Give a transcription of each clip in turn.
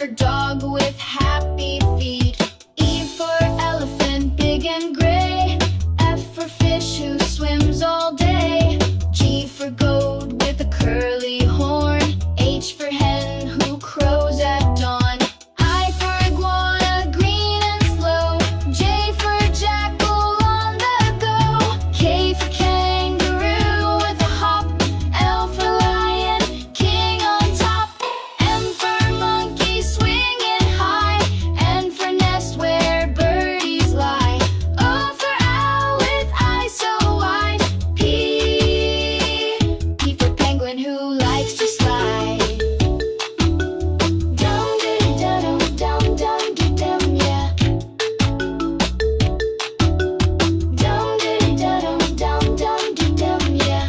for dog with happy feet. E for elephant, big and gray. F for fish who swims all day. G for goat with a curly horn. H for hen who crows at dawn. I for iguana, green and slow. J for jackal on the go. K for kangaroo with a hop. L for lion, king on top. M for monkey, swinging high. N for nest where birdies lie. O for owl with eyes so wide. P for penguin who likes to slide. Dum dum dum dum dum dum, yeah. Dum dum dum dum dum, yeah.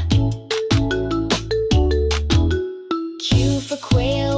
Q for quail